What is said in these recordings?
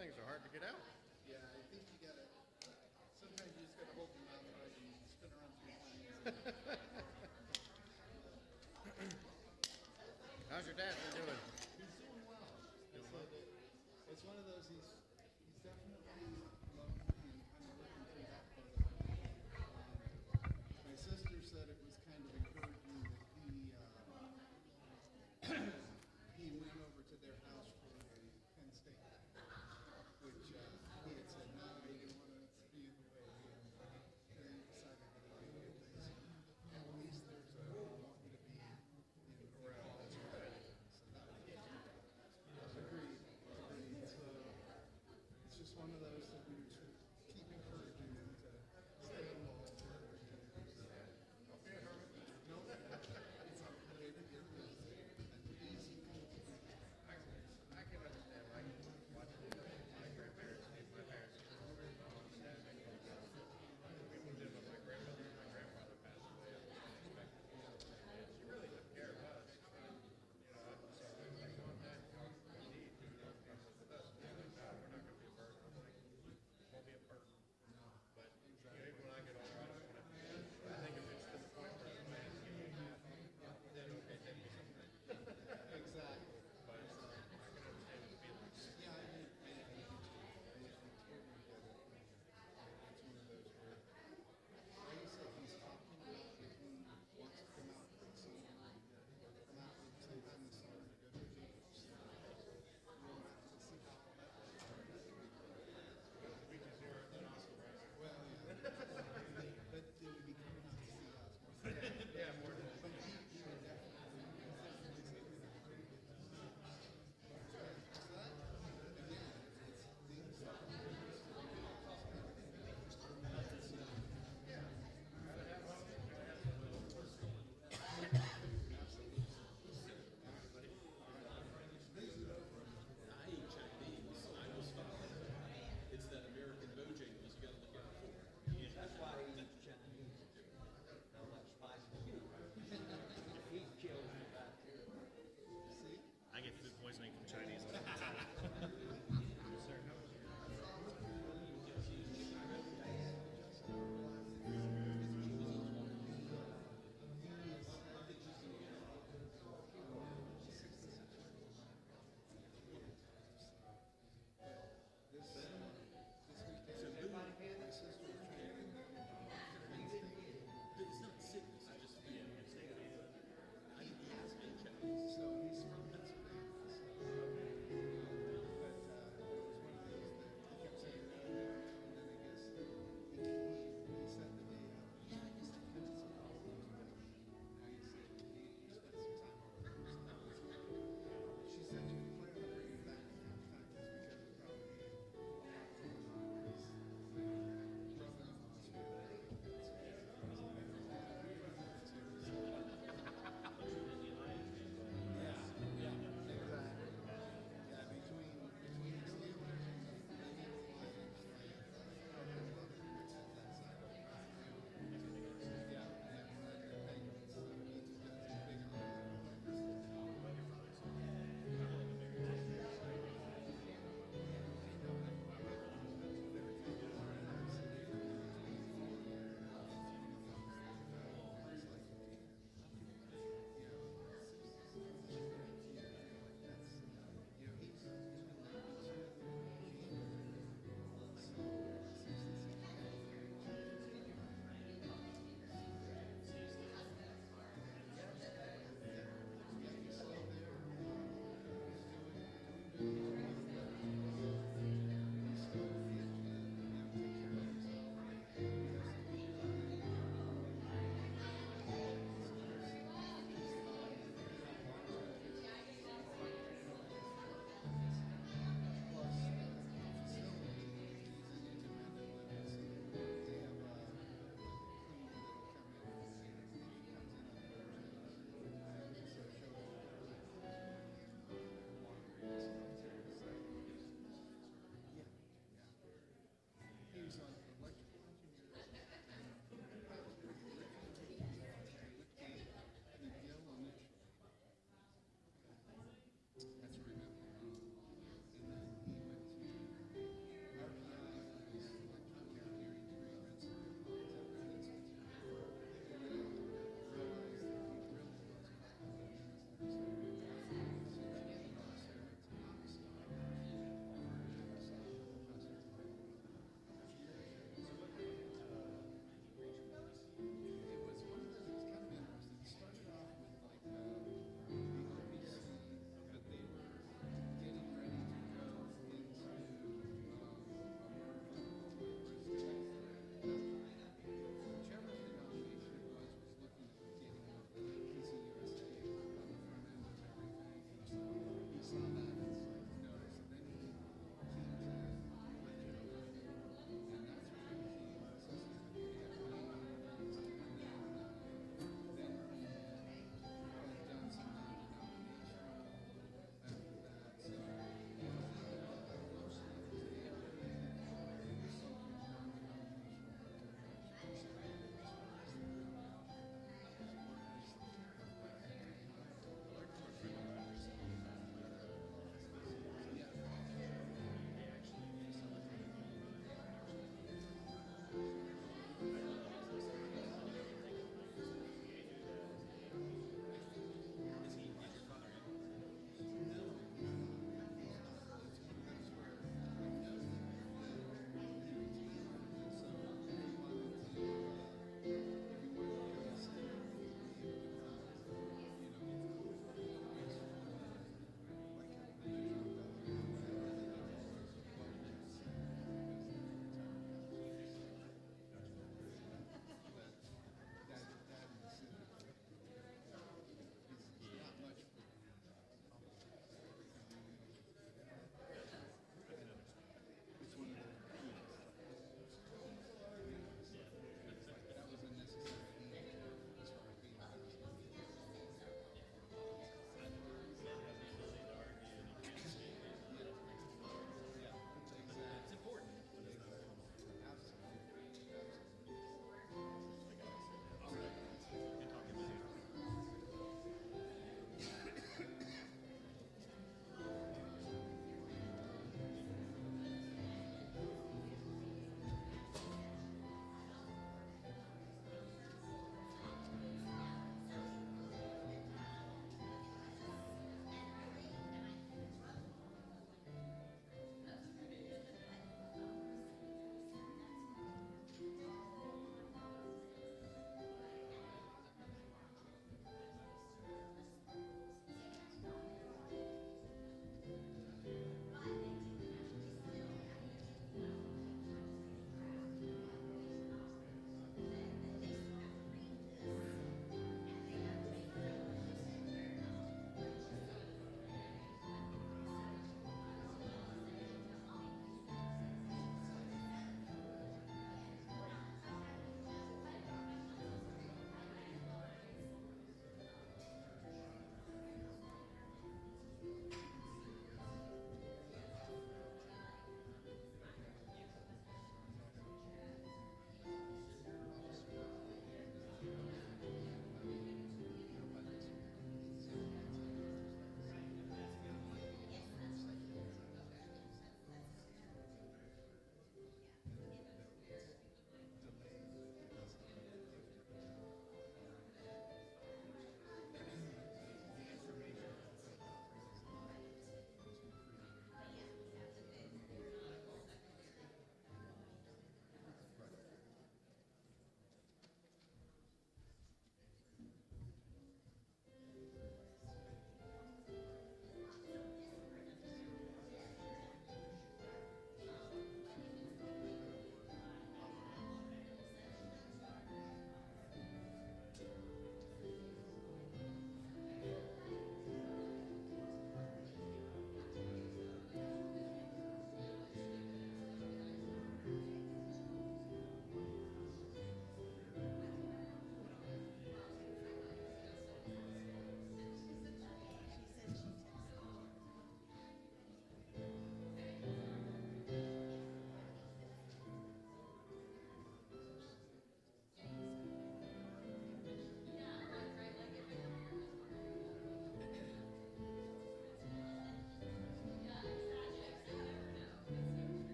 things are hard to get out. Yeah, I think you gotta, sometimes you just gotta hold your mouth right and spin around 3 times. How's your dad been doing? He's doing well. It's one of those, he's definitely lonely and kind of working through that part of it. My sister said it was kind of encouraging that he went over to their house for a Penn State, which he had said no, he didn't want to be in the way, and then he decided that he would do this. At least there's a wanting to be in the corral. That's right. So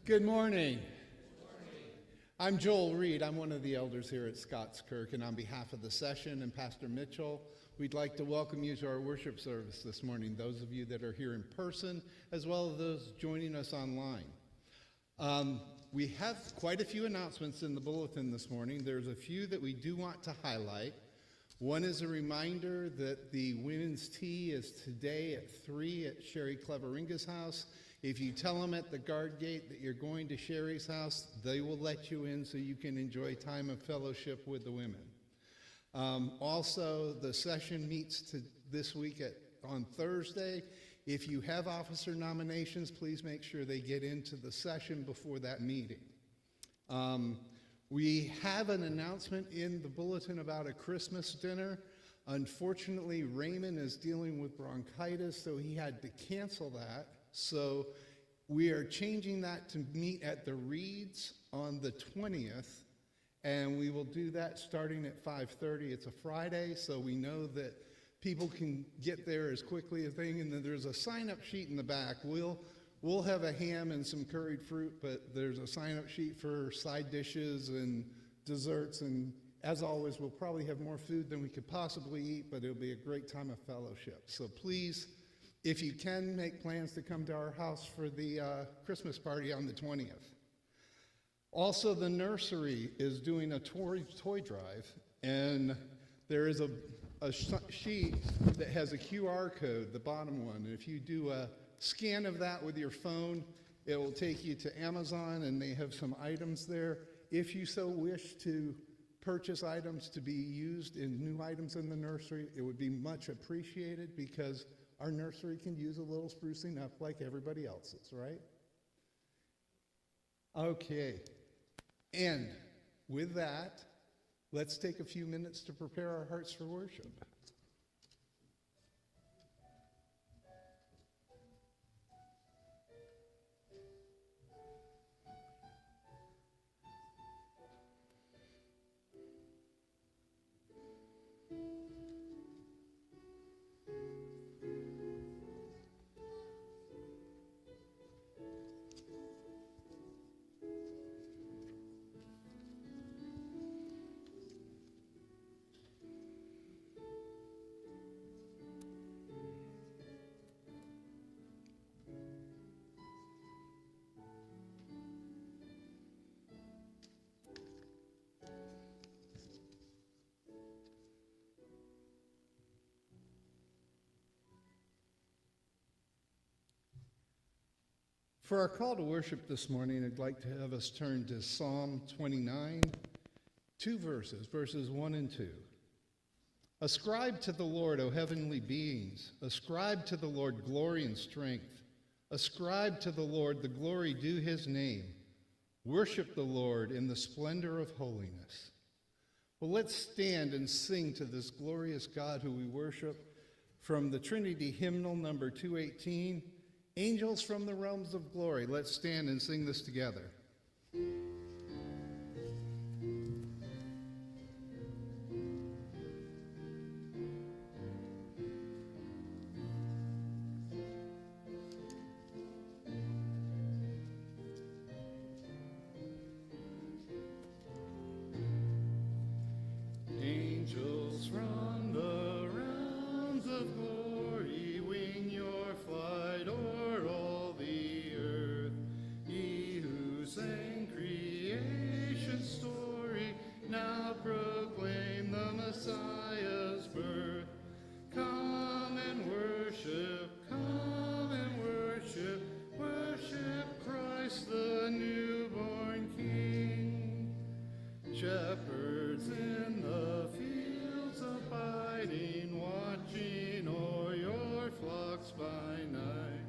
Good morning. I'm Joel Reed. I'm one of the elders here at Scots Kirk, and on behalf of the session and Pastor Mitchell, we'd like to welcome you to our worship service this morning, those of you that are here in person, as well as those joining us online. We have quite a few announcements in the bulletin this morning. There's a few that we do want to highlight. One is a reminder that the women's tea is today at 3 at Sherry Cleveringa's house. If you tell them at the guard gate that you're going to Sherry's house, they will let you in so you can enjoy time of fellowship with the women. Also, the session meets this week on Thursday. If you have officer nominations, please make sure they get into the session before that meeting. We have an announcement in the bulletin about a Christmas dinner. Unfortunately, Raymond is dealing with bronchitis, so he had to cancel that. So we are changing that to meet at the Reeds on the 20th, and we will do that starting at 5:30. It's a Friday, so we know that people can get there as quickly as they can. And then there's a sign-up sheet in the back. We'll have a ham and some curried fruit, but there's a sign-up sheet for side dishes and desserts. And as always, we'll probably have more food than we could possibly eat, but it'll be a great time of fellowship. So please, if you can, make plans to come to our house for the Christmas party on the 20th. Also, the nursery is doing a toy drive, and there is a sheet that has a QR code, the bottom one. And if you do a scan of that with your phone, it will take you to Amazon, and they have some items there. If you so wish to purchase items to be used in new items in the nursery, it would be much appreciated because our nursery can use a little sprucing up like everybody else's, right? Okay, and with that, let's take a few minutes to prepare our hearts for worship. For our call to worship this morning, I'd like to have us turn to Psalm 29, two verses 1 and 2. Ascribe to the Lord, O heavenly beings. Ascribe to the Lord glory and strength. Ascribe to the Lord the glory due his name. Worship the Lord in the splendor of holiness. Well, let's stand and sing to this glorious God who we worship from the Trinity hymnal number 218, Angels from the Realms of Glory. Let's stand and sing this together. Angels from the realms of glory, wing your flight o'er all the earth. Ye who sang creation's story, now proclaim the Messiah's birth. Come and worship, worship Christ the newborn King. Shepherds in the fields abiding, watching o'er your flocks by night.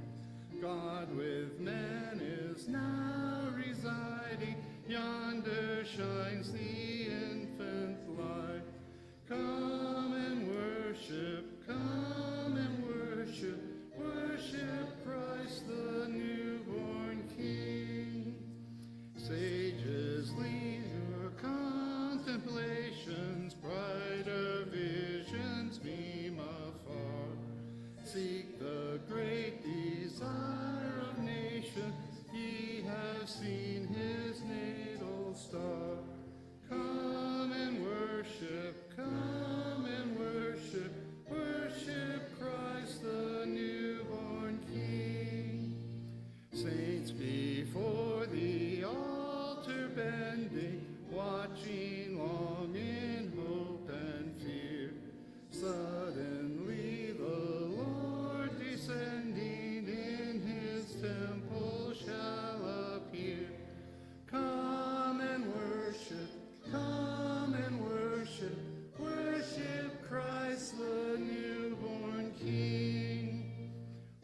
God with man is now residing, yonder shines the infant light. Come and worship, worship Christ the newborn King. Sages lead your contemplations, brighter visions beam afar. Seek the great desire of nations, ye have seen watching long in hope and fear. Suddenly the Lord descending in his temple shall appear. Come and worship, worship Christ the newborn King.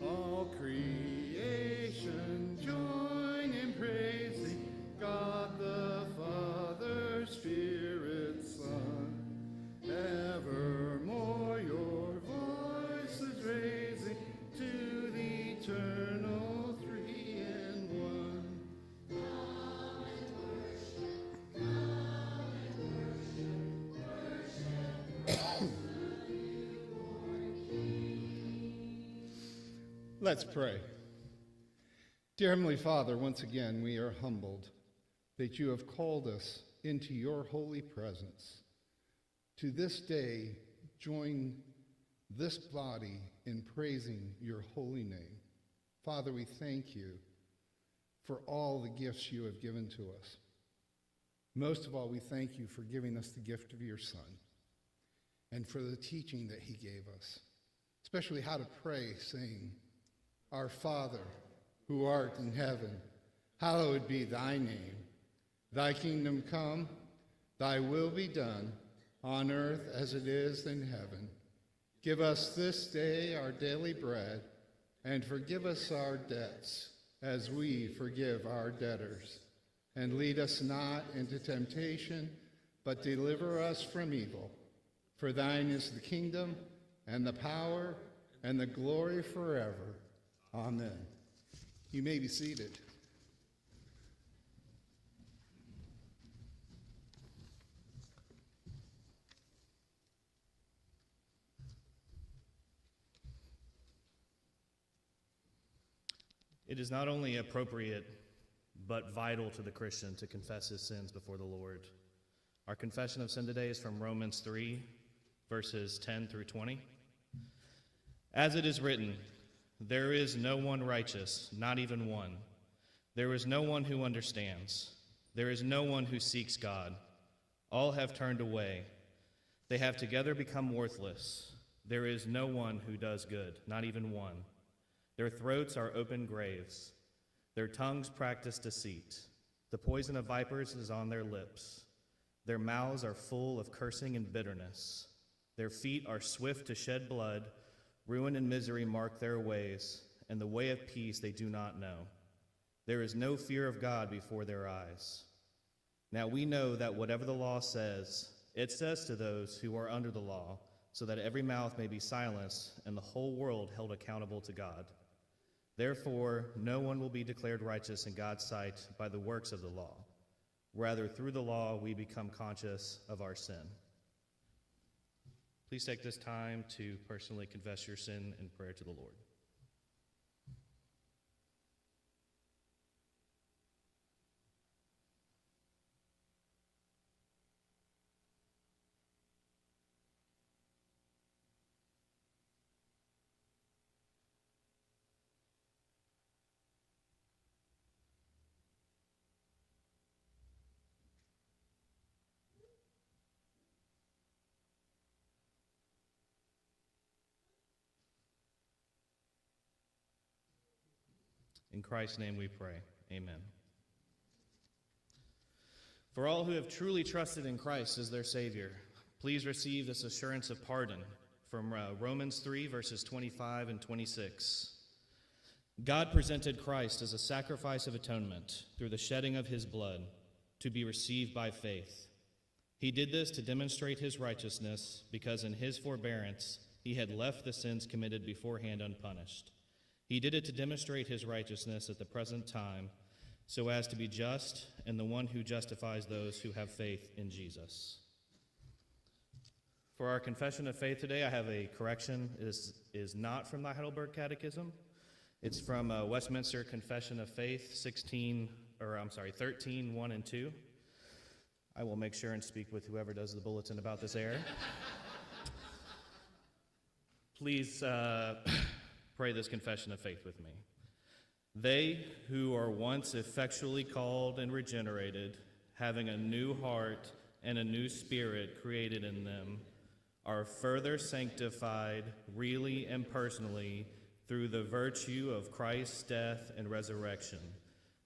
All creation join in praising God the Father, Spirit, Son. Evermore your voice is raising to the eternal three in one. Let's pray. Dear Heavenly Father, once again we are humbled that you have called us into your holy presence. To this day, join this body in praising your holy name. Father, we thank you for all the gifts you have given to us. Most of all, we thank you for giving us the gift of your Son and for the teaching that he gave us, especially how to pray, saying, Our Father, who art in heaven, hallowed be thy name. Thy kingdom come, thy will be done, on earth as it is in heaven. Give us this day our daily bread, and forgive us our debts, as we forgive our debtors. And lead us not into temptation, but deliver us from evil. For thine is the kingdom, and the power, and the glory forever. Amen. You may be seated. It is not only appropriate, but vital to the Christian to confess his sins before the Lord. Our confession of sin today is from Romans 3, verses 10 through 20. As it is written, there is no one righteous, not even one. There is no one who understands. There is no one who seeks God. All have turned away. They have together become worthless. There is no one who does good, not even one. Their throats are open graves. Their tongues practice deceit. The poison of vipers is on their lips. Their mouths are full of cursing and bitterness. Their feet are swift to shed blood. Ruin and misery mark their ways, and the way of peace they do not know. There is no fear of God before their eyes. Now we know that whatever the law says, it says to those who are under the law, so that every mouth may be silenced and the whole world held accountable to God. Therefore, no one will be declared righteous in God's sight by the works of the law. Rather, through the law, we become conscious of our sin. Please take this time to personally confess your sin in prayer to the Lord. In Christ's name we pray. Amen. For all who have truly trusted in Christ as their Savior, please receive this assurance of pardon from Romans 3, verses 25 and 26. God presented Christ as a sacrifice of atonement through the shedding of his blood to be received by faith. He did this to demonstrate his righteousness because in his forbearance he had left the sins committed beforehand unpunished. He did it to demonstrate his righteousness at the present time, so as to be just and the one who justifies those who have faith in Jesus. For our confession of faith today, I have a correction. It is not from the Heidelberg Catechism. It's from Westminster Confession of Faith 13, 1 and 2. I will make sure and speak with whoever does the bulletin about this error. Please pray this confession of faith with me. They who are once effectually called and regenerated having a new heart and a new spirit created in them, are further sanctified really and personally through the virtue of Christ's death and resurrection,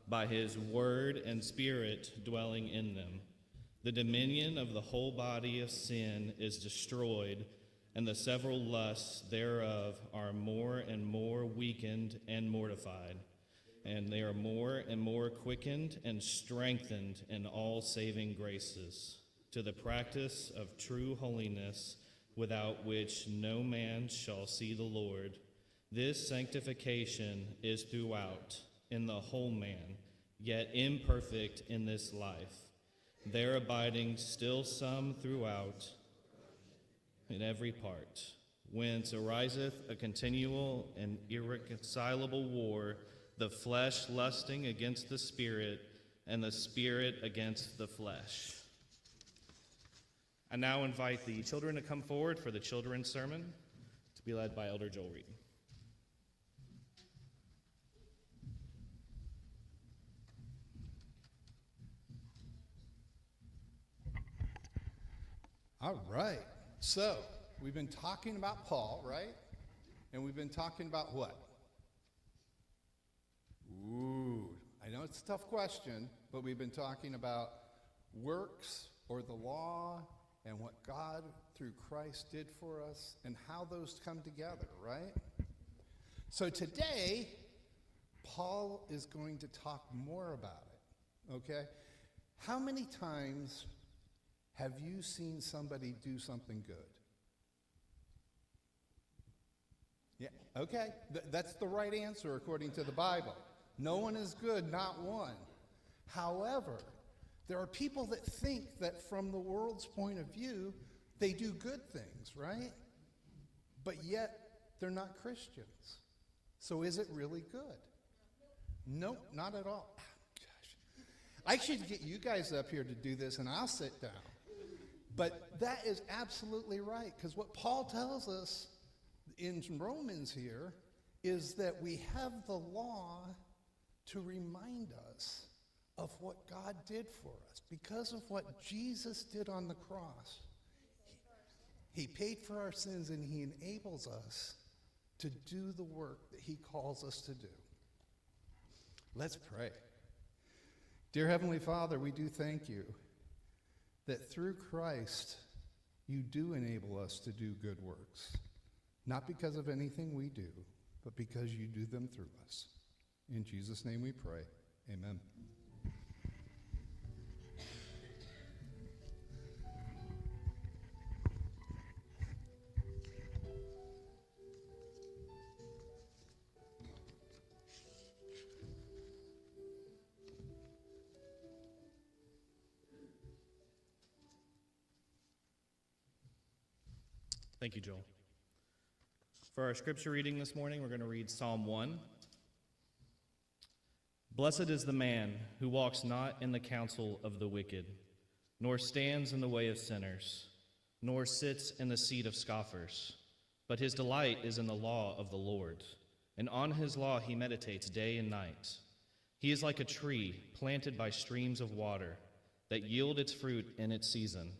by his word and spirit dwelling in them. The dominion of the whole body of sin is destroyed, and the several lusts thereof are more and more weakened and mortified, and they are more and more quickened and strengthened in all saving graces, to the practice of true holiness, without which no man shall see the Lord. This sanctification is throughout, in the whole man, yet imperfect in this life, there abiding still some throughout in every part, whence ariseth a continual and irreconcilable war, the flesh lusting against the spirit, and the spirit against the flesh. I now invite the children to come forward for the children's sermon, to be led by Elder Joel Reed. All right. So, we've been talking about Paul, right? And we've been talking about what? Ooh, I know it's a tough question, but we've been talking about works or the law and what God through Christ did for us and how those come together, right? So today, Paul is going to talk more about it, okay? How many times have you seen somebody do something good? Yeah, okay, that's the right answer according to the Bible. No one is good, not one. However, there are people that think that from the world's point of view, they do good things, right? But yet, they're not Christians. So is it really good? Nope, not at all. Gosh. I should get you guys up here to do this and I'll sit down. But that is absolutely right, because what Paul tells us in Romans here is that we have the law to remind us of what God did for us. Because of what Jesus did on the cross, he paid for our sins and he enables us to do the work that he calls us to do. Let's pray. Dear Heavenly Father, we do thank you that through Christ, you do enable us to do good works, not because of anything we do, but because you do them through us. In Jesus' name we pray. Amen. Thank you, Joel. For our scripture reading this morning, we're going to read Psalm 1. Blessed is the man who walks not in the counsel of the wicked, nor stands in the way of sinners, nor sits in the seat of scoffers. But his delight is in the law of the Lord, and on his law he meditates day and night. He is like a tree planted by streams of water, that yield its fruit in its season,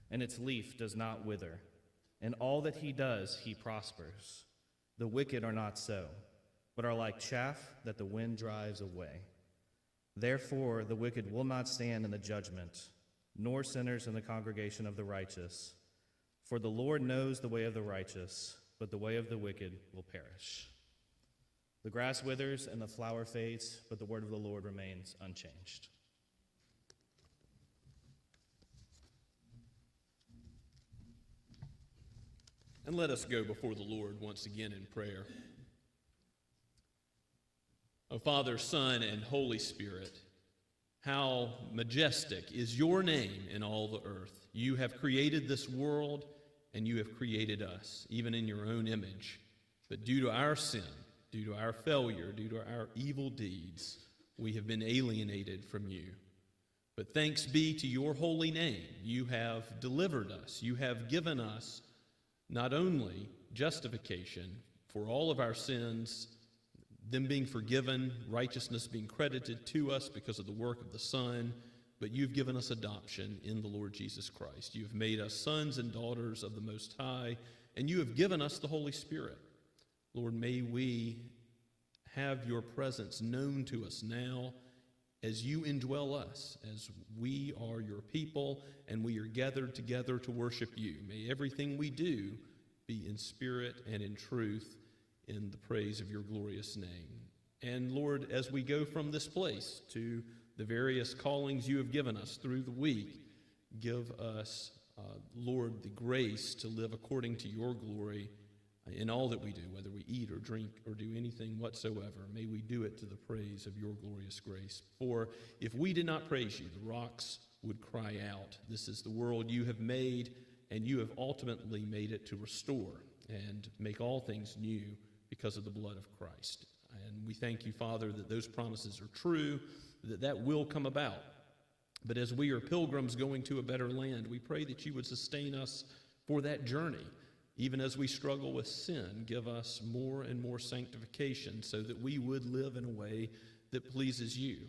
and its leaf does not wither. In all that he does, he prospers. The wicked are not so, but are like chaff that the wind drives away. Therefore, the wicked will not stand in the judgment, nor sinners in the congregation of the righteous. For the Lord knows the way of the righteous, but the way of the wicked will perish. The grass withers and the flower fades, but the word of the Lord remains unchanged. And let us go before the Lord once again in prayer. O Father, Son, and Holy Spirit, how majestic is your name in all the earth. You have created this world, and you have created us, even in your own image. But due to our sin, due to our failure, due to our evil deeds, we have been alienated from you. But thanks be to your holy name. You have delivered us. You have given us not only justification for all of our sins, them being forgiven, righteousness being credited to us because of the work of the Son, but you've given us adoption in the Lord Jesus Christ. You've made us sons and daughters of the Most High, and you have given us the Holy Spirit. Lord, may we have your presence known to us now as you indwell us, as we are your people, and we are gathered together to worship you. May everything we do be in spirit and in truth, in the praise of your glorious name. And Lord, as we go from this place to the various callings you have given us through the week, give us, Lord, the grace to live according to your glory in all that we do, whether we eat or drink or do anything whatsoever. May we do it to the praise of your glorious grace. For if we did not praise you, the rocks would cry out. This is the world you have made, and you have ultimately made it to restore and make all things new because of the blood of Christ. And we thank you, Father, that those promises are true, that will come about. But as we are pilgrims going to a better land, we pray that you would sustain us for that journey. Even as we struggle with sin, give us more and more sanctification so that we would live in a way that pleases you.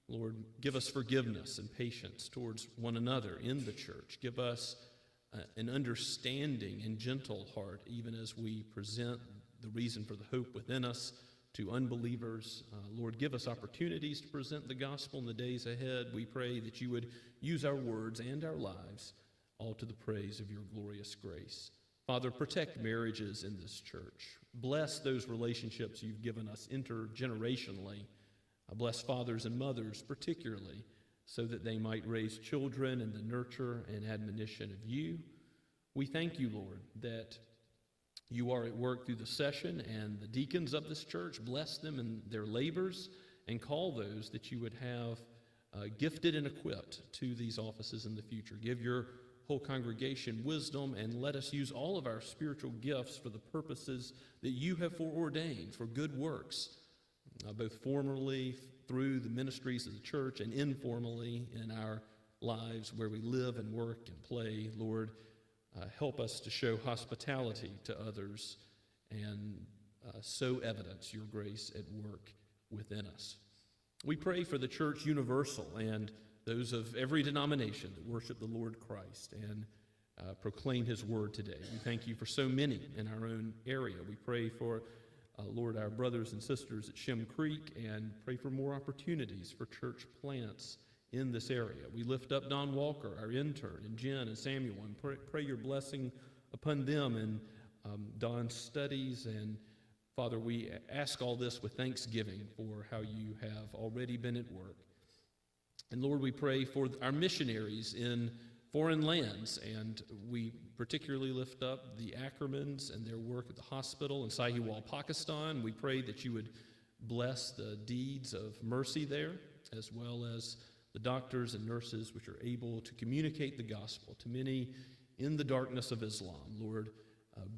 Lord, give us forgiveness and patience towards one another in the church. Give us an understanding and gentle heart, even as we present the reason for the hope within us to unbelievers. Lord, give us opportunities to present the gospel in the days ahead. We pray that you would use our words and our lives all to the praise of your glorious grace. Father, protect marriages in this church. Bless those relationships you've given us intergenerationally. Bless fathers and mothers particularly, so that they might raise children in the nurture and admonition of you. We thank you, Lord, that you are at work through the session and the deacons of this church. Bless them in their labors and call those that you would have gifted and equipped to these offices in the future. Give your whole congregation wisdom, and let us use all of our spiritual gifts for the purposes that you have foreordained for good works, both formally through the ministries of the church and informally in our lives where we live and work and play. Lord, help us to show hospitality to others and so evidence your grace at work within us. We pray for the church universal and those of every denomination that worship the Lord Christ and proclaim his word today. We thank you for so many in our own area. We pray for, Lord, our brothers and sisters at Shem Creek, and pray for more opportunities for church plants in this area. We lift up Don Walker, our intern, and Jen and Samuel, and pray your blessing upon them and Don's studies. And Father, we ask all this with thanksgiving for how you have already been at work. And Lord, we pray for our missionaries in foreign lands, and we particularly lift up the Ackermans and their work at the hospital in Sahiwal, Pakistan. We pray that you would bless the deeds of mercy there, as well as the doctors and nurses which are able to communicate the gospel to many in the darkness of Islam. Lord,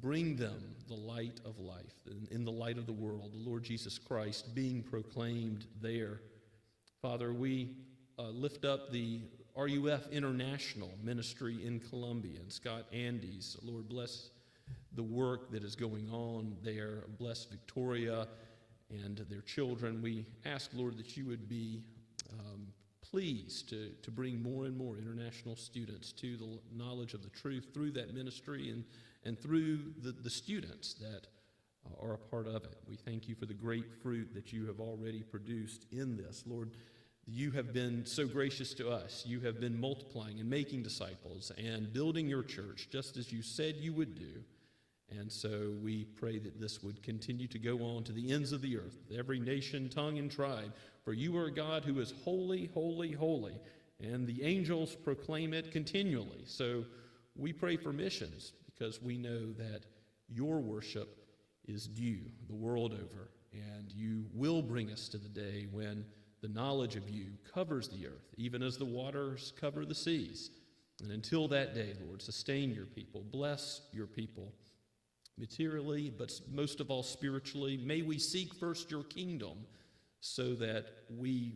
bring them the light of life, in the light of the world, the Lord Jesus Christ being proclaimed there. Father, we lift up the RUF International Ministry in Colombia and Scott Andes. Lord, bless the work that is going on there. Bless Victoria and their children. We ask, Lord, that you would be pleased to bring more and more international students to the knowledge of the truth through that ministry and through the students that are a part of it. We thank you for the great fruit that you have already produced in this. Lord, you have been so gracious to us. You have been multiplying and making disciples and building your church just as you said you would do. And so we pray that this would continue to go on to the ends of the earth, every nation, tongue, and tribe. For you are a God who is holy, holy, holy, and the angels proclaim it continually. So we pray for missions because we know that your worship is due the world over, and you will bring us to the day when the knowledge of you covers the earth, even as the waters cover the seas. And until that day, Lord, sustain your people, bless your people materially, but most of all spiritually. May we seek first your kingdom so that we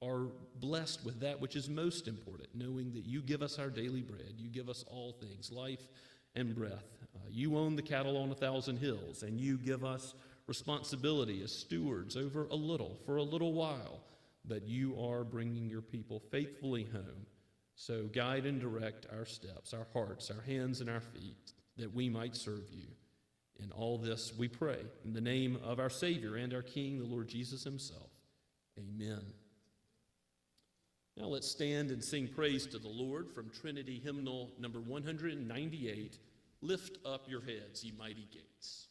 are blessed with that which is most important, knowing that you give us our daily bread, you give us all things, life and breath. You own the cattle on 1,000 hills, and you give us responsibility as stewards over a little, for a little while, but you are bringing your people faithfully home. So guide and direct our steps, our hearts, our hands, and our feet, that we might serve you. In all this we pray, in the name of our Savior and our King, the Lord Jesus himself. Amen. Now let's stand and sing praise to the Lord from Trinity Hymnal number 198, Lift Up Your Heads, Ye Mighty Gates.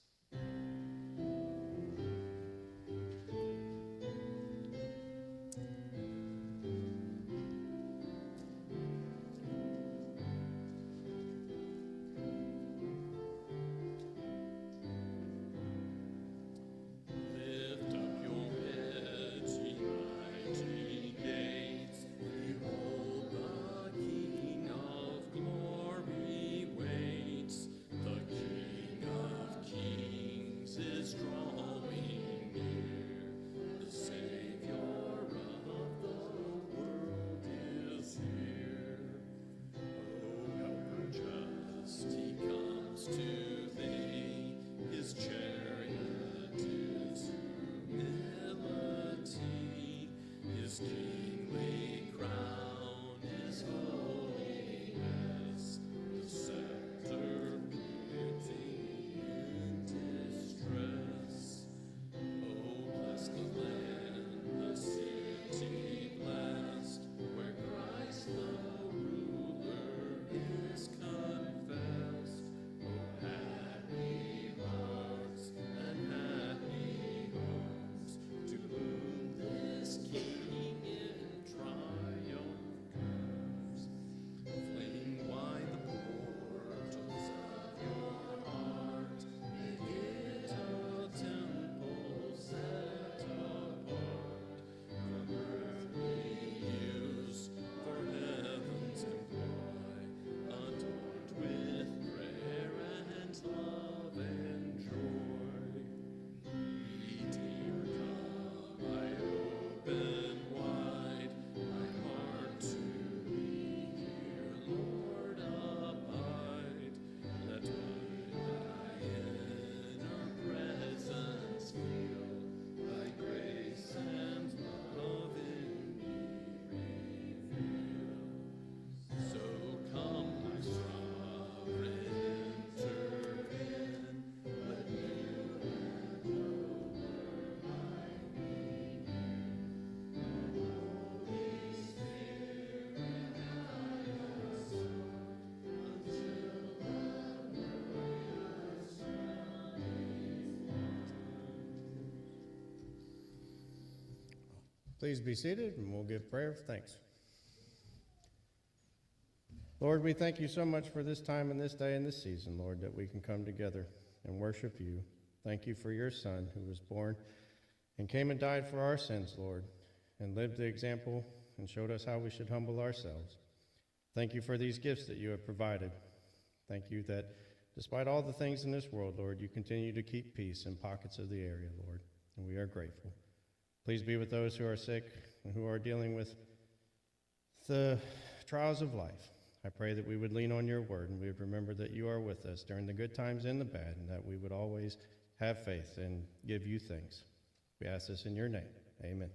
Please be seated, and we'll give prayer of thanks. Lord, we thank you so much for this time and this day and this season, Lord, that we can come together and worship you. Thank you for your Son who was born and came and died for our sins, Lord, and lived the example and showed us how we should humble ourselves. Thank you for these gifts that you have provided. Thank you that despite all the things in this world, Lord, you continue to keep peace in pockets of the area, Lord, and we are grateful. Please be with those who are sick and who are dealing with the trials of life. I pray that we would lean on your word and we would remember that you are with us during the good times and the bad, and that we would always have faith and give you thanks. We ask this in your name. Amen.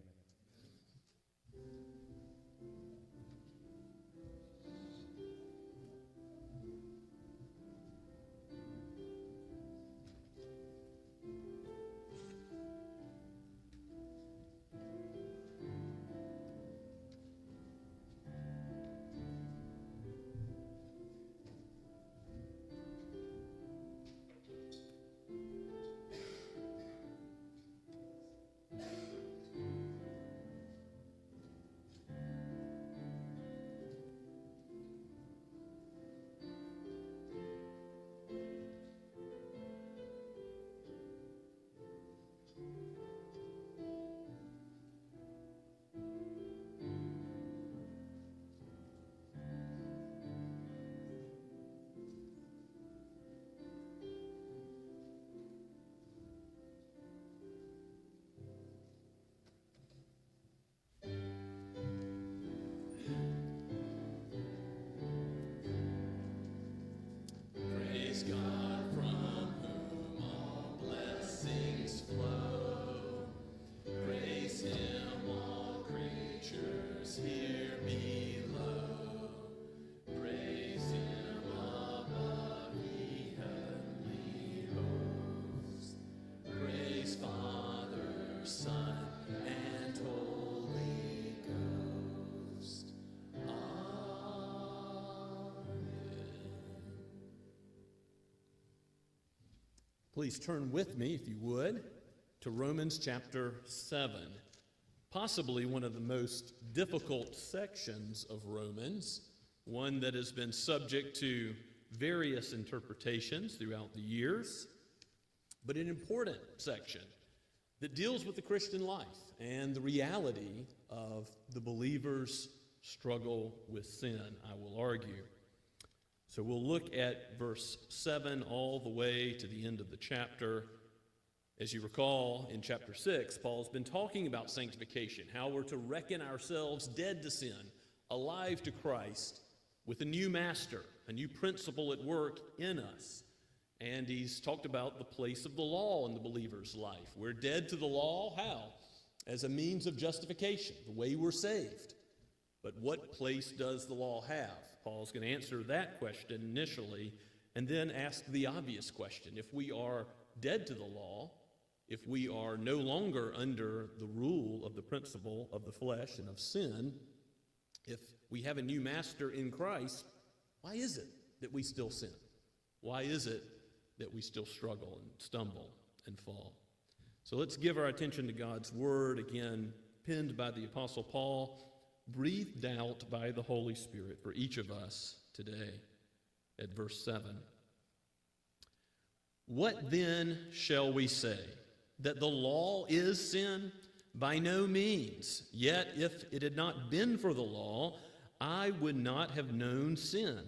Please turn with me, if you would, to Romans chapter 7, possibly one of the most difficult sections of Romans, one that has been subject to various interpretations throughout the years, but an important section that deals with the Christian life and the reality of the believer's struggle with sin, I will argue. So we'll look at verse 7 all the way to the end of the chapter. As you recall, in chapter 6, Paul's been talking about sanctification, how we're to reckon ourselves dead to sin, alive to Christ, with a new master, a new principle at work in us. And he's talked about the place of the law in the believer's life. We're dead to the law, how? As a means of justification, the way we're saved. But what place does the law have? Paul's going to answer that question initially, and then ask the obvious question. If we are dead to the law, if we are no longer under the rule of the principle of the flesh and of sin, if we have a new master in Christ, why is it that we still sin? Why is it that we still struggle and stumble and fall? So let's give our attention to God's word, again, penned by the Apostle Paul, breathed out by the Holy Spirit for each of us today at verse 7. What then shall we say? That the law is sin? By no means. Yet if it had not been for the law, I would not have known sin.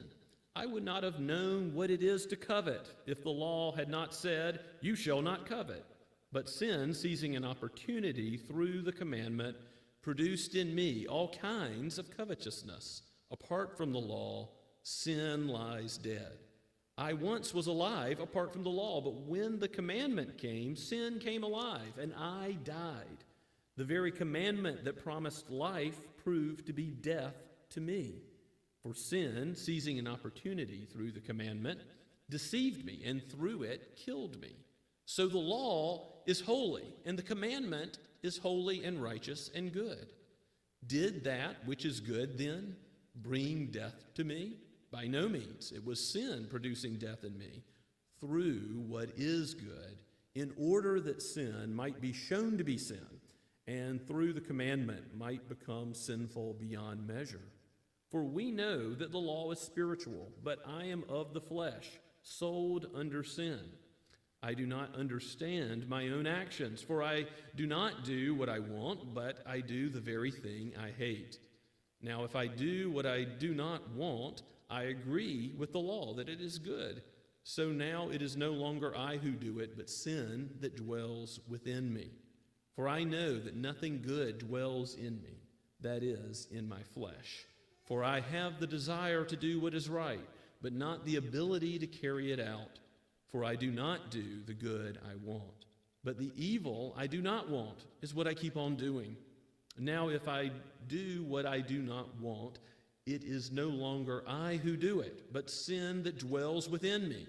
I would not have known what it is to covet if the law had not said, you shall not covet. But sin, seizing an opportunity through the commandment, produced in me all kinds of covetousness. Apart from the law, sin lies dead. I once was alive apart from the law, but when the commandment came, sin came alive, and I died. The very commandment that promised life proved to be death to me. For sin, seizing an opportunity through the commandment, deceived me, and through it killed me. So the law is holy, and the commandment is holy and righteous and good. Did that which is good then bring death to me? By no means. It was sin producing death in me through what is good, in order that sin might be shown to be sin, and through the commandment might become sinful beyond measure. For we know that the law is spiritual, but I am of the flesh, sold under sin. I do not understand my own actions, for I do not do what I want, but I do the very thing I hate. Now, if I do what I do not want, I agree with the law that it is good. So now it is no longer I who do it, but sin that dwells within me. For I know that nothing good dwells in me, that is, in my flesh. For I have the desire to do what is right, but not the ability to carry it out. For I do not do the good I want, but the evil I do not want is what I keep on doing. Now if I do what I do not want, it is no longer I who do it, but sin that dwells within me.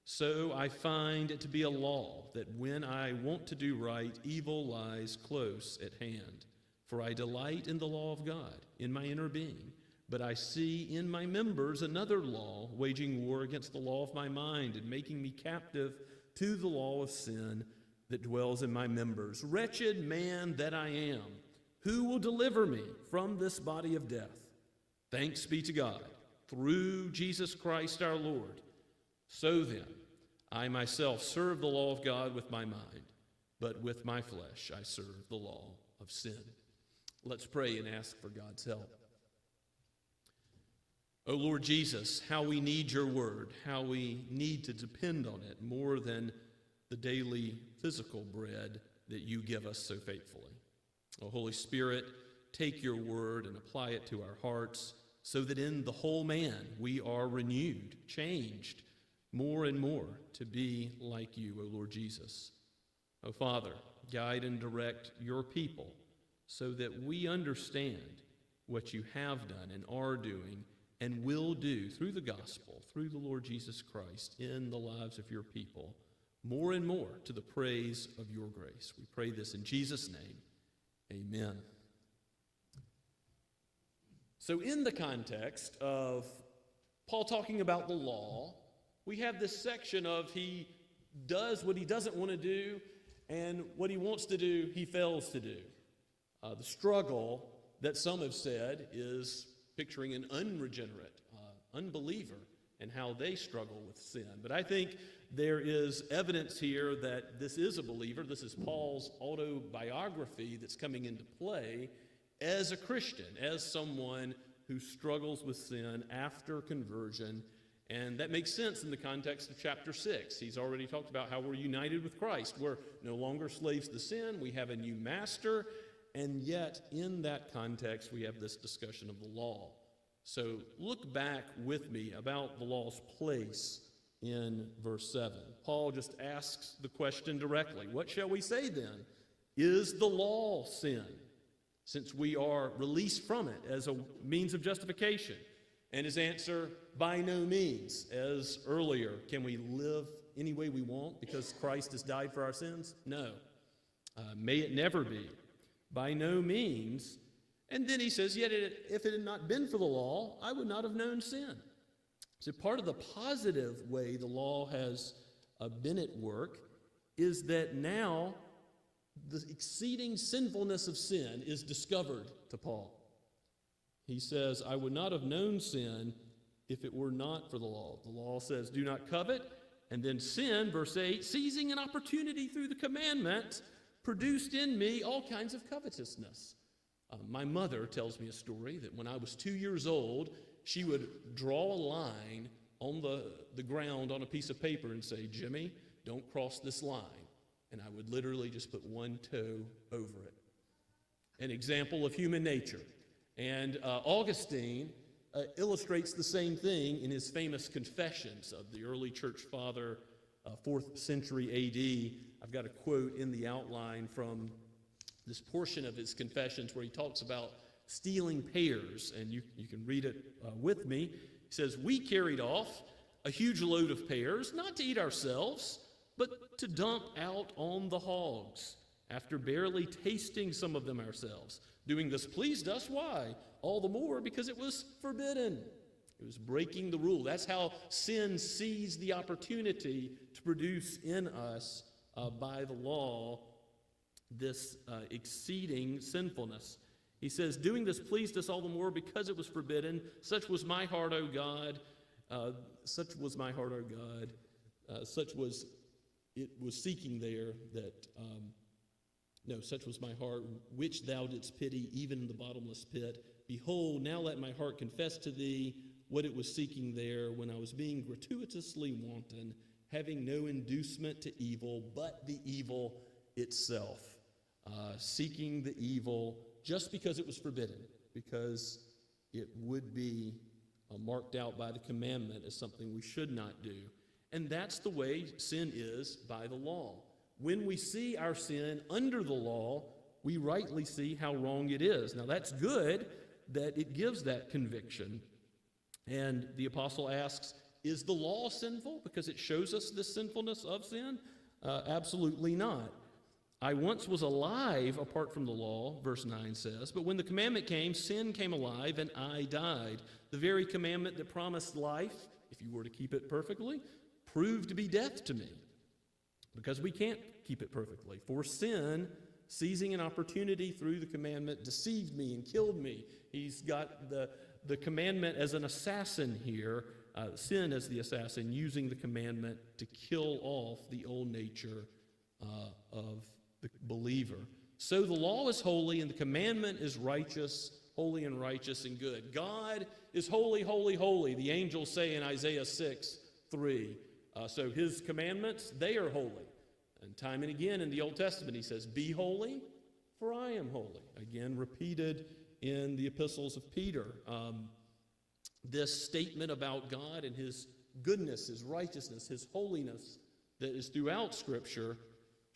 So I find it to be a law that when I want to do right, evil lies close at hand. For I delight in the law of God, in my inner being. But I see in my members another law, waging war against the law of my mind and making me captive to the law of sin that dwells in my members. Wretched man that I am, who will deliver me from this body of death? Thanks be to God, through Jesus Christ our Lord. So then, I myself serve the law of God with my mind, but with my flesh I serve the law of sin. Let's pray and ask for God's help. Oh Lord Jesus, how we need your word, how we need to depend on it more than the daily physical bread that you give us so faithfully. Oh Holy Spirit, take your word and apply it to our hearts so that in the whole man we are renewed, changed more and more to be like you, O Lord Jesus. Oh Father, guide and direct your people so that we understand what you have done and are doing and will do through the gospel, through the Lord Jesus Christ, in the lives of your people, more and more to the praise of your grace. We pray this in Jesus' name. Amen. So in the context of Paul talking about the law, we have this section of he does what he doesn't want to do, and what he wants to do, he fails to do. The struggle that some have said is picturing an unregenerate unbeliever and how they struggle with sin. But I think there is evidence here that this is a believer. This is Paul's autobiography that's coming into play as a Christian, as someone who struggles with sin after conversion. And that makes sense in the context of chapter 6. He's already talked about how we're united with Christ. We're no longer slaves to sin. We have a new master. And yet, in that context, we have this discussion of the law. So look back with me about the law's place in verse 7. Paul just asks the question directly. What shall we say then? Is the law sin? Since we are released from it as a means of justification. And his answer, by no means. As earlier, can we live any way we want because Christ has died for our sins? No. May it never be. By no means. And then he says, yet if it had not been for the law, I would not have known sin. So part of the positive way the law has been at work is that now the exceeding sinfulness of sin is discovered to Paul. He says, I would not have known sin if it were not for the law. The law says, do not covet. And then sin, verse 8, seizing an opportunity through the commandment, produced in me all kinds of covetousness. My mother tells me a story that when I was 2 years old, she would draw a line on the ground on a piece of paper and say, Jimmy, don't cross this line. And I would literally just put one toe over it. An example of human nature. And Augustine illustrates the same thing in his famous Confessions of the early church father, 4th century A.D. I've got a quote in the outline from this portion of his Confessions where he talks about stealing pears, and you can read it with me. He says, we carried off a huge load of pears, not to eat ourselves, but to dump out on the hogs, after barely tasting some of them ourselves. Doing this pleased us. Why? All the more because it was forbidden. It was breaking the rule. That's how sin seized the opportunity to produce in us by the law this exceeding sinfulness. He says, doing this pleased us all the more because it was forbidden. Such was my heart, O God. Such was my heart, O God. Such was it was seeking there that, such was my heart, which thou didst pity, even in the bottomless pit. Behold, now let my heart confess to thee what it was seeking there when I was being gratuitously wanton, having no inducement to evil, but the evil itself. Seeking the evil just because it was forbidden, because it would be marked out by the commandment as something we should not do. And that's the way sin is by the law. When we see our sin under the law, we rightly see how wrong it is. Now that's good that it gives that conviction. And the apostle asks, is the law sinful because it shows us the sinfulness of sin? Absolutely not. I once was alive apart from the law, verse 9 says, but when the commandment came, sin came alive and I died. The very commandment that promised life, if you were to keep it perfectly, proved to be death to me, because we can't keep it perfectly. For sin, seizing an opportunity through the commandment, deceived me and killed me. He's got the commandment as an assassin here, sin as the assassin, using the commandment to kill off the old nature of the believer. So the law is holy and the commandment is righteous, holy and righteous and good. God is holy, holy, holy, the angels say in Isaiah 6:3. So his commandments, they are holy. And time and again in the Old Testament he says, be holy, for I am holy. Again, repeated in the epistles of Peter. This statement about God and his goodness, his righteousness, his holiness that is throughout Scripture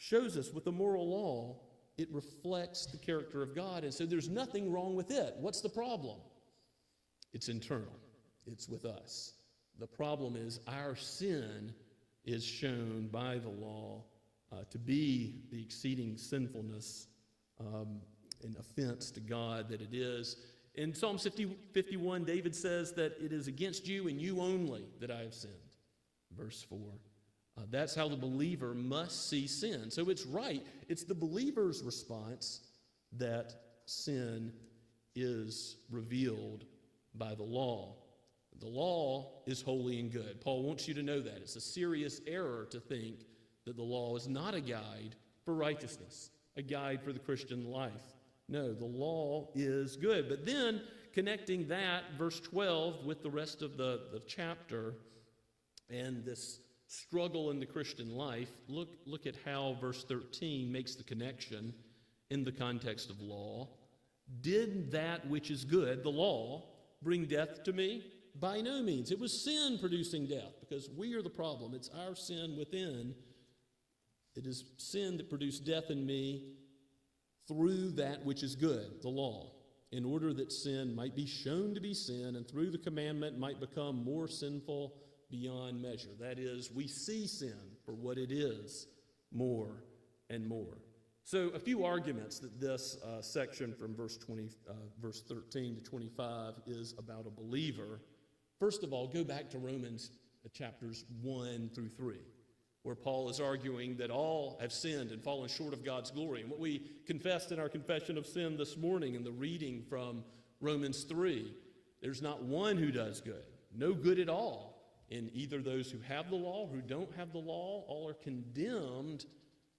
shows us with the moral law, it reflects the character of God. And so there's nothing wrong with it. What's the problem? It's internal. It's with us. The problem is our sin is shown by the law to be the exceeding sinfulness and offense to God that it is. In Psalm 51, David says that it is against you and you only that I have sinned. Verse 4. That's how the believer must see sin. So it's right. It's the believer's response that sin is revealed by the law. The law is holy and good. Paul wants you to know that. It's a serious error to think that the law is not a guide for righteousness, a guide for the Christian life. No, the law is good. But then connecting that, verse 12, with the rest of the chapter and this struggle in the Christian life, look at how verse 13 makes the connection in the context of law. Did that which is good, the law, bring death to me? By no means. It was sin producing death, because we are the problem. It's our sin within. It is sin that produced death in me through that which is good, the law, in order that sin might be shown to be sin, and through the commandment might become more sinful beyond measure. That is, we see sin for what it is more and more. So a few arguments that this section from verse 13 to 25 is about a believer. First of all, go back to Romans chapters 1 through 3, where Paul is arguing that all have sinned and fallen short of God's glory. And what we confessed in our confession of sin this morning in the reading from Romans 3, there's not one who does good, no good at all. In either those who have the law or who don't have the law, all are condemned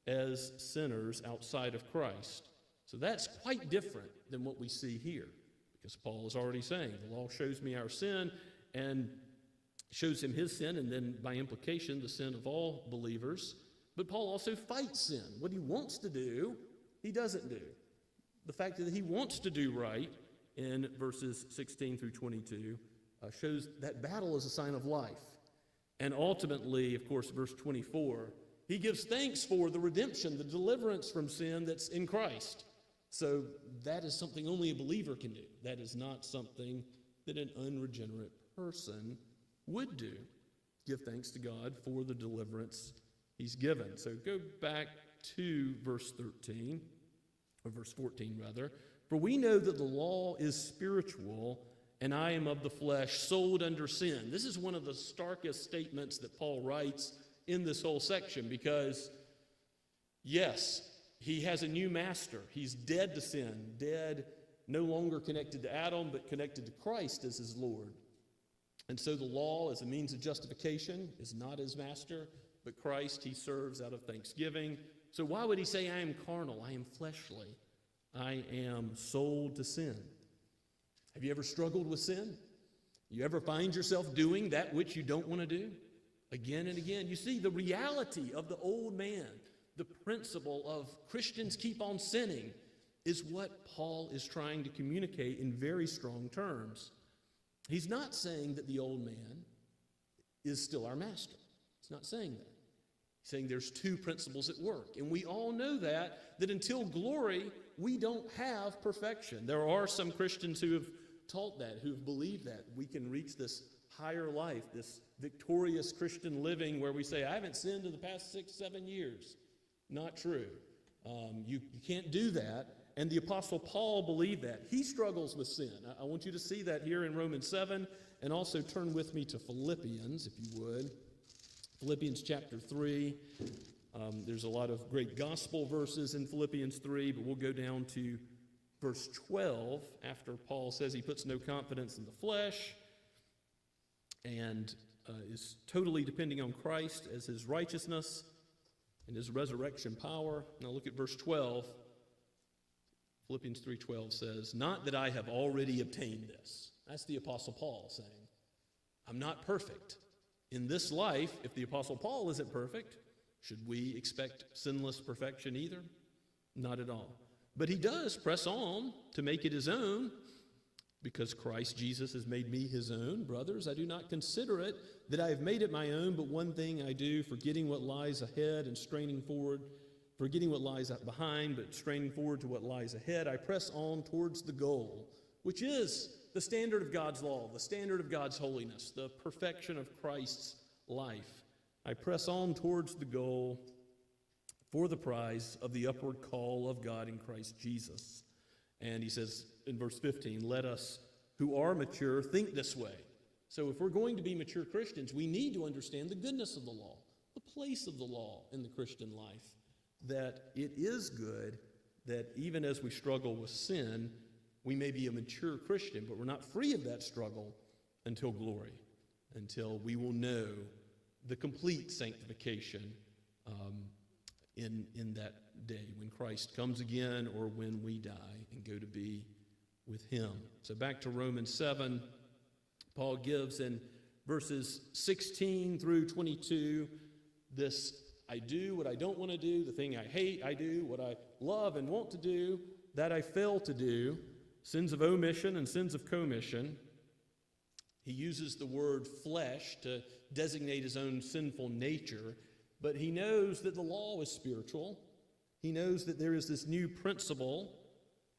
as sinners outside of Christ. So that's quite different than what we see here, because Paul is already saying the law shows me our sin and shows him his sin, and then by implication the sin of all believers. But Paul also fights sin. What he wants to do, he doesn't do. The fact that he wants to do right in verses 16 through 22 shows that battle is a sign of life. And ultimately, of course, verse 24, he gives thanks for the redemption, the deliverance from sin that's in Christ. So that is something only a believer can do. That is not something that an unregenerate person would do. Give thanks to God for the deliverance he's given. So go back to verse 13, or verse 14 rather. For we know that the law is spiritual, and I am of the flesh, sold under sin. This is one of the starkest statements that Paul writes in this whole section, because yes, he has a new master. He's dead to sin, dead, no longer connected to Adam, but connected to Christ as his Lord. And so the law, as a means of justification, is not his master, but Christ he serves out of thanksgiving. So why would he say, I am carnal, I am fleshly, I am sold to sin? Have you ever struggled with sin? You ever find yourself doing that which you don't want to do? Again and again. You see, the reality of the old man, the principle of Christians keep on sinning, is what Paul is trying to communicate in very strong terms. He's not saying that the old man is still our master. He's not saying that. He's saying there's two principles at work. And we all know that until glory, we don't have perfection. There are some Christians who have taught that, who have believed that. We can reach this higher life, this victorious Christian living where we say, I haven't sinned in the past 6-7 years. Not true. You can't do that. And the Apostle Paul believed that. He struggles with sin. I want you to see that here in Romans 7, and also turn with me to Philippians, if you would. Philippians chapter 3. There's a lot of great gospel verses in Philippians 3, but we'll go down to verse 12 after Paul says he puts no confidence in the flesh and is totally depending on Christ as his righteousness and his resurrection power. Now look at verse 12. Philippians 3:12 says, not that I have already obtained this. That's the Apostle Paul saying, I'm not perfect. In this life, if the Apostle Paul isn't perfect, should we expect sinless perfection either? Not at all. But he does press on to make it his own, because Christ Jesus has made me his own. Brothers, I do not consider it that I have made it my own, but one thing I do, forgetting what lies ahead and straining forward, forgetting what lies behind, but straining forward to what lies ahead, I press on towards the goal, which is the standard of God's law, the standard of God's holiness, the perfection of Christ's life. I press on towards the goal for the prize of the upward call of God in Christ Jesus. And he says in verse 15, let us who are mature think this way. So if we're going to be mature Christians, we need to understand the goodness of the law, the place of the law in the Christian life, that it is good that even as we struggle with sin, we may be a mature Christian, but we're not free of that struggle until glory, until we will know the complete sanctification in that day when Christ comes again or when we die and go to be with him. So back to Romans 7, Paul gives in verses 16 through 22 this: I do what I don't want to do, the thing I hate I do, what I love and want to do, that I fail to do, sins of omission and sins of commission. He uses the word flesh to designate his own sinful nature, but he knows that the law is spiritual. He knows that there is this new principle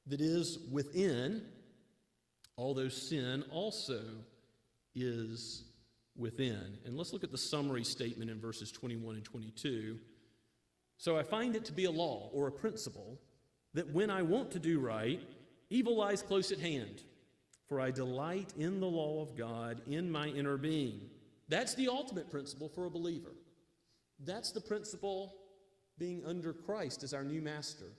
that is within, although sin also is within. And let's look at the summary statement in verses 21 and 22. So I find it to be a law or a principle that when I want to do right, evil lies close at hand. For I delight in the law of God in my inner being. That's the ultimate principle for a believer. That's the principle being under Christ as our new master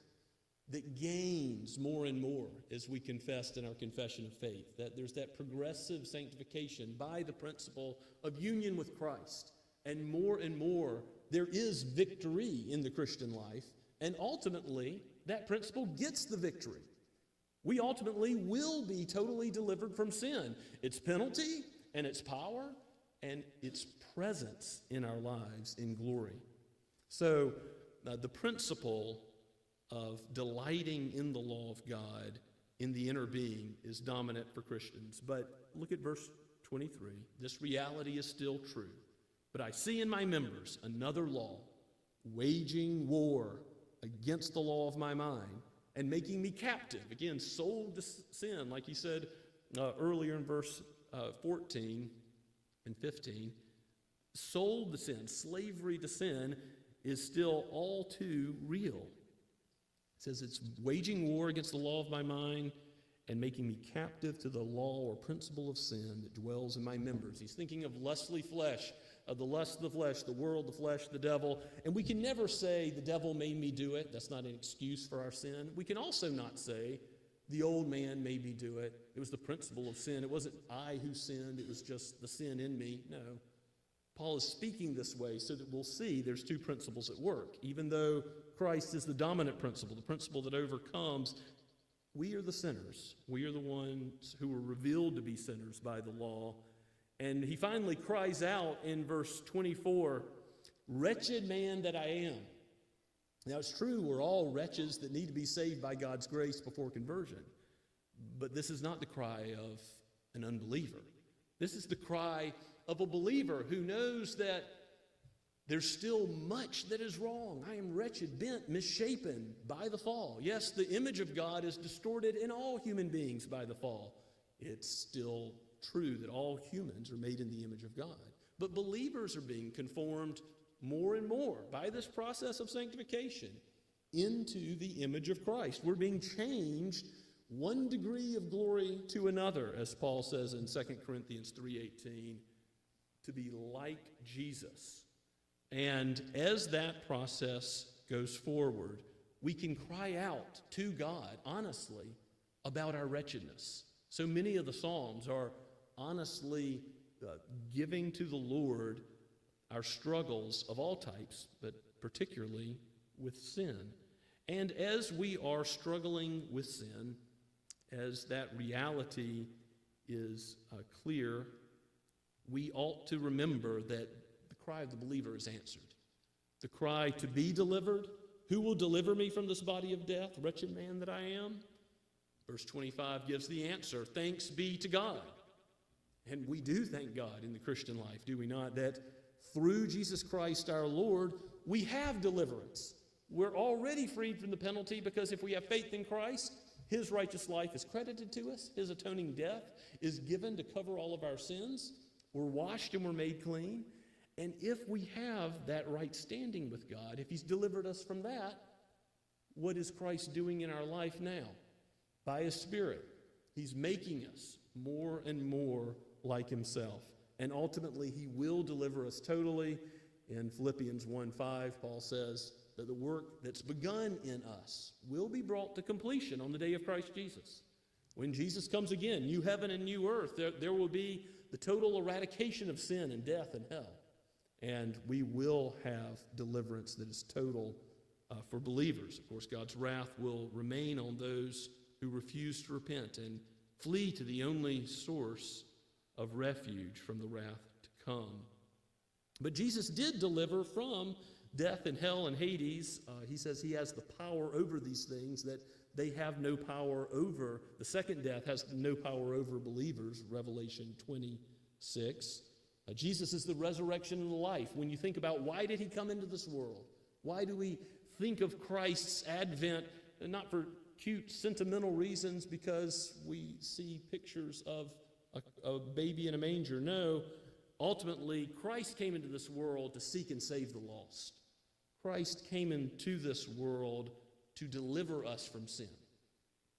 that gains more and more as we confessed in our confession of faith. That there's that progressive sanctification by the principle of union with Christ. And more, there is victory in the Christian life. And ultimately, that principle gets the victory. We ultimately will be totally delivered from sin, its penalty and its power and its presence in our lives in glory. So the principle of delighting in the law of God in the inner being is dominant for Christians. But look at verse 23. This reality is still true. But I see in my members another law, waging war against the law of my mind and making me captive. Again, sold to sin, like he said earlier in verse 14 and 15. Sold to sin, slavery to sin is still all too real. It says it's waging war against the law of my mind and making me captive to the law or principle of sin that dwells in my members. He's thinking of lustly flesh, of the lust of the flesh, the world, the flesh, the devil. And we can never say the devil made me do it. That's not an excuse for our sin. We can also not say the old man made me do it. It was the principle of sin. It wasn't I who sinned. It was just the sin in me. No. Paul is speaking this way so that we'll see there's two principles at work. Even though Christ is the dominant principle, the principle that overcomes, we are the sinners. We are the ones who were revealed to be sinners by the law. And he finally cries out in verse 24, "Wretched man that I am." Now it's true, we're all wretches that need to be saved by God's grace before conversion. But this is not the cry of an unbeliever. This is the cry of a believer who knows that there's still much that is wrong. I am wretched, bent, misshapen by the fall. Yes, the image of God is distorted in all human beings by the fall. It's still true that all humans are made in the image of God. But believers are being conformed more and more by this process of sanctification into the image of Christ. We're being changed one degree of glory to another, as Paul says in 2 Corinthians 3:18, to be like Jesus. And as that process goes forward, we can cry out to God honestly about our wretchedness. So many of the Psalms are honestly giving to the Lord our struggles of all types, but particularly with sin. And as we are struggling with sin, as that reality is clear, we ought to remember that the cry of the believer is answered. The cry to be delivered, who will deliver me from this body of death, wretched man that I am? Verse 25 gives the answer, thanks be to God. And we do thank God in the Christian life, do we not? That through Jesus Christ our Lord, we have deliverance. We're already freed from the penalty because if we have faith in Christ, his righteous life is credited to us. His atoning death is given to cover all of our sins. We're washed and we're made clean. And if we have that right standing with God, if he's delivered us from that, what is Christ doing in our life now? By his Spirit, he's making us more and more like himself. And ultimately, he will deliver us totally. In Philippians 1:5, Paul says that the work that's begun in us will be brought to completion on the day of Christ Jesus. When Jesus comes again, new heaven and new earth, there will be the total eradication of sin and death and hell. And we will have deliverance that is total for believers. Of course, God's wrath will remain on those who refuse to repent and flee to the only source of refuge from the wrath to come. But Jesus did deliver from death and hell and Hades. He says he has the power over these things that they have no power over. The second death has no power over believers, Revelation 26. Jesus is the resurrection and the life. When you think about why did he come into this world? Why do we think of Christ's advent, not for cute, sentimental reasons because we see pictures of a baby in a manger? No, ultimately, Christ came into this world to seek and save the lost. Christ came into this world to deliver us from sin.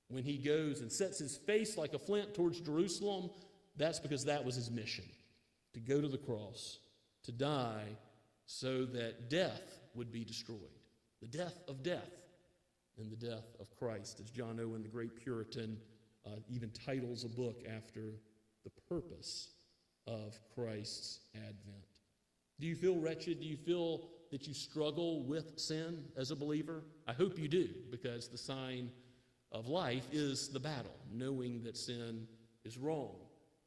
When he goes and sets his face like a flint towards Jerusalem, that's because that was his mission, to go to the cross, to die so that death would be destroyed. The death of death and the death of Christ, as John Owen, the great Puritan, even titles a book after the purpose of Christ's advent. Do you feel wretched? Do you feel that you struggle with sin as a believer? I hope you do, because the sign of life is the battle, knowing that sin is wrong,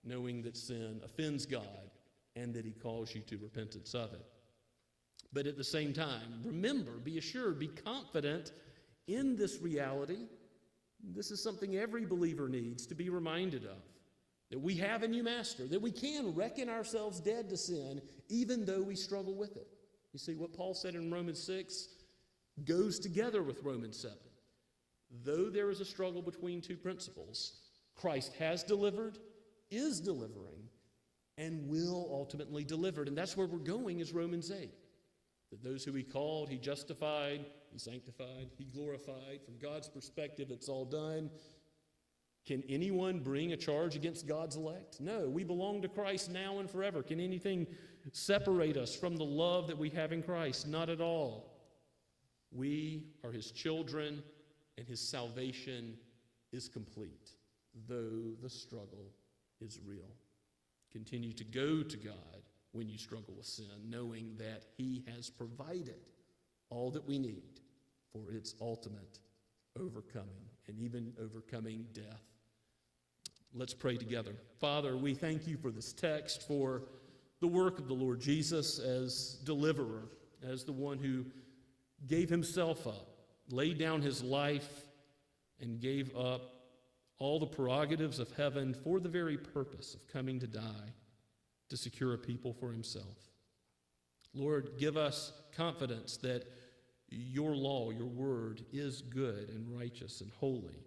knowing that sin offends God, and that he calls you to repentance of it. But at the same time, remember, be assured, be confident in this reality. This is something every believer needs to be reminded of, that we have a new master, that we can reckon ourselves dead to sin even though we struggle with it. You see, what Paul said in Romans 6 goes together with Romans 7. Though there is a struggle between two principles, Christ has delivered, is delivering, and will ultimately deliver. And that's where we're going, is Romans 8. That those who he called, he justified, he sanctified, he glorified. From God's perspective, it's all done. Can anyone bring a charge against God's elect? No, we belong to Christ now and forever. Can anything separate us from the love that we have in Christ? Not at all. We are his children, and his salvation is complete, though the struggle is real. Continue to go to God when you struggle with sin, knowing that he has provided all that we need for its ultimate overcoming, and even overcoming death. Let's pray together. Father, we thank you for this text, for the work of the Lord Jesus as deliverer, as the one who gave himself up, laid down his life, and gave up all the prerogatives of heaven for the very purpose of coming to die, to secure a people for himself. Lord, give us confidence that your law, your word, is good and righteous and holy,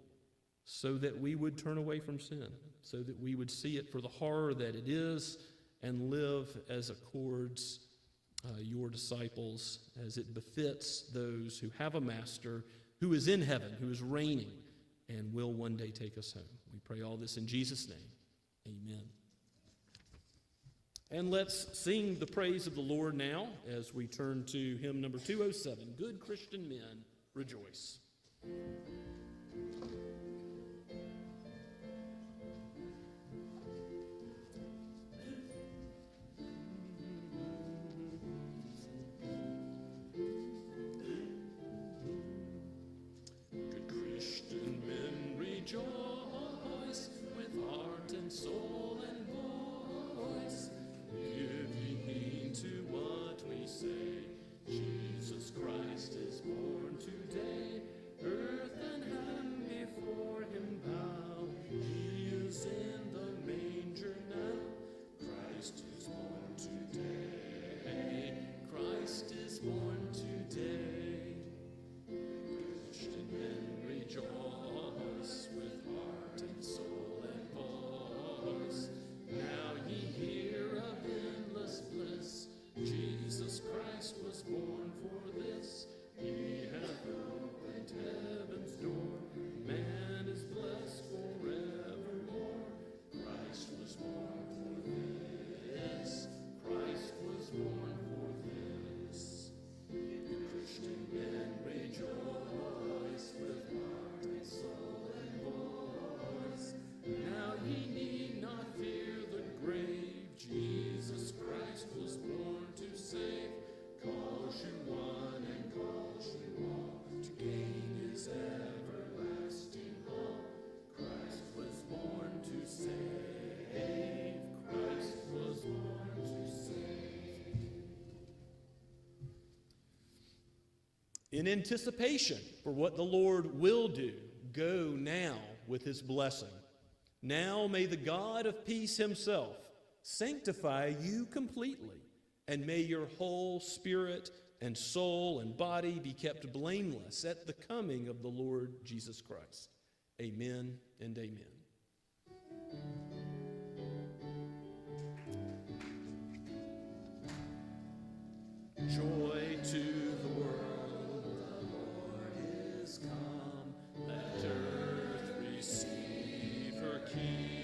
so that we would turn away from sin, so that we would see it for the horror that it is and live as accords your disciples, as it befits those who have a master who is in heaven, who is reigning, and will one day take us home. We pray all this in Jesus' name. Amen. And let's sing the praise of the Lord now as we turn to hymn number 207, Good Christian Men, Rejoice. Rejoice with heart and soul and voice, giving heed to what we say. Jesus Christ is born today. Earth and In anticipation for what the Lord will do, go now with his blessing. Now may the God of peace himself sanctify you completely, and may your whole spirit and soul and body be kept blameless at the coming of the Lord Jesus Christ. Amen and amen. Joy to the world, the Lord is come. Let earth receive her King.